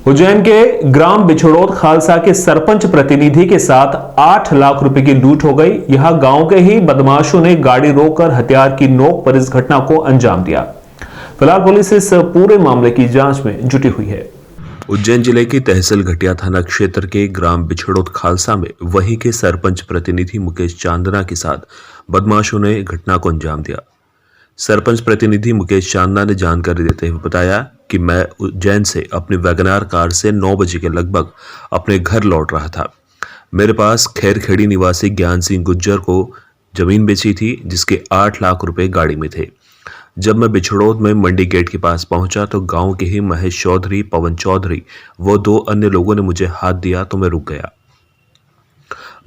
उज्जैन के ग्राम बिछड़ोद खालसा के सरपंच प्रतिनिधि के साथ 8 लाख रुपए की लूट हो गई। यहां गांव के ही बदमाशों ने गाड़ी रोककर हथियार की नोक पर इस घटना को अंजाम दिया। फिलहाल पुलिस इस पूरे मामले की जांच में जुटी हुई है। उज्जैन जिले की तहसील घटिया थाना क्षेत्र के ग्राम बिछड़ोद खालसा में वहीं के सरपंच प्रतिनिधि मुकेश चांदना के साथ बदमाशों ने घटना को अंजाम दिया। सरपंच प्रतिनिधि मुकेश चांदना ने जानकारी देते हुए बताया कि मैं उज्जैन से अपनी वैगनार कार से 9 बजे के लगभग अपने घर लौट रहा था। मेरे पास खैरखेड़ी निवासी ज्ञान सिंह गुज्जर को जमीन बेची थी जिसके 8 लाख रुपए गाड़ी में थे। जब मैं बिछड़ोद में मंडी गेट के पास पहुंचा तो गांव के ही महेश चौधरी, पवन चौधरी व 2 अन्य लोगों ने मुझे हाथ दिया तो मैं रुक गया।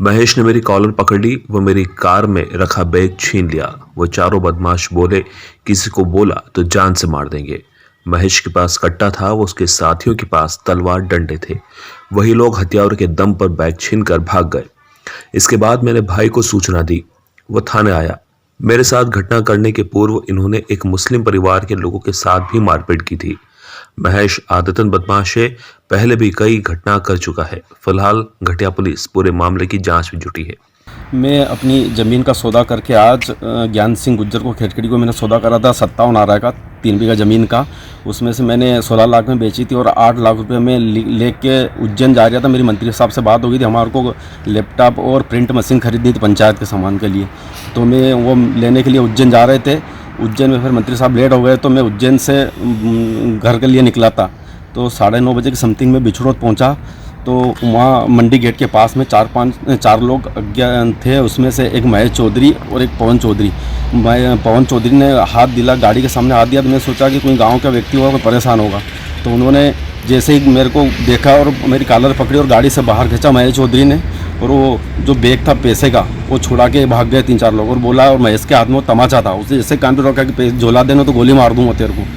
महेश ने मेरी कॉलर पकड़ ली व मेरी कार में रखा बैग छीन लिया। वो चारों बदमाश बोले, किसी को बोला तो जान से मार देंगे। महेश के पास कट्टा था, वो उसके साथियों के पास तलवार डंडे थे। वही लोग हथियार के दम पर बैग छीन कर भाग गए। इसके बाद मैंने भाई को सूचना दी, वो थाने आया। मेरे साथ घटना करने के पूर्व इन्होंने एक मुस्लिम परिवार के लोगों के साथ भी मारपीट की थी। महेश आदतन बदमाश है, पहले भी कई घटना कर चुका है। फिलहाल घटिया पुलिस पूरे मामले की जांच में जुटी है। मैं अपनी ज़मीन का सौदा करके आज ज्ञान सिंह गुज्जर को खैरखेड़ी को मैंने सौदा करा था 57 आरा का 3 बीघा ज़मीन का। उसमें से मैंने 16 लाख में बेची थी और 8 लाख रुपए में लेके उज्जैन जा रहा था। मेरी मंत्री साहब से बात हो गई थी, हमारे को लैपटॉप और प्रिंट मशीन खरीदनी थी पंचायत के सामान के लिए, तो मैं वो लेने के लिए उज्जैन जा रहे थे। उज्जैन में फिर मंत्री साहब लेट हो गए तो मैं उज्जैन से घर के लिए निकला था। तो 9:30 बजे के समथिंग में बिछड़ोद पहुंचा तो वहाँ मंडी गेट के पास में 4 लोग अज्ञात थे। उसमें से एक महेश चौधरी और एक पवन चौधरी। पवन चौधरी ने हाथ दिला, गाड़ी के सामने हाथ दिया तो मैंने सोचा कि कोई गांव का व्यक्ति होगा, कोई परेशान होगा। तो उन्होंने जैसे ही मेरे को देखा और मेरी कॉलर पकड़ी और गाड़ी से बाहर खींचा महेश चौधरी ने, और वो जो बैग था पैसे का वो छुड़ा के भाग गए 3-4 लोग। और बोला, और महेश के हाथ में वो तमाचा था, उसे जैसे कान पे रखा कि झोला देना तो गोली मार दूंगा तेरे को।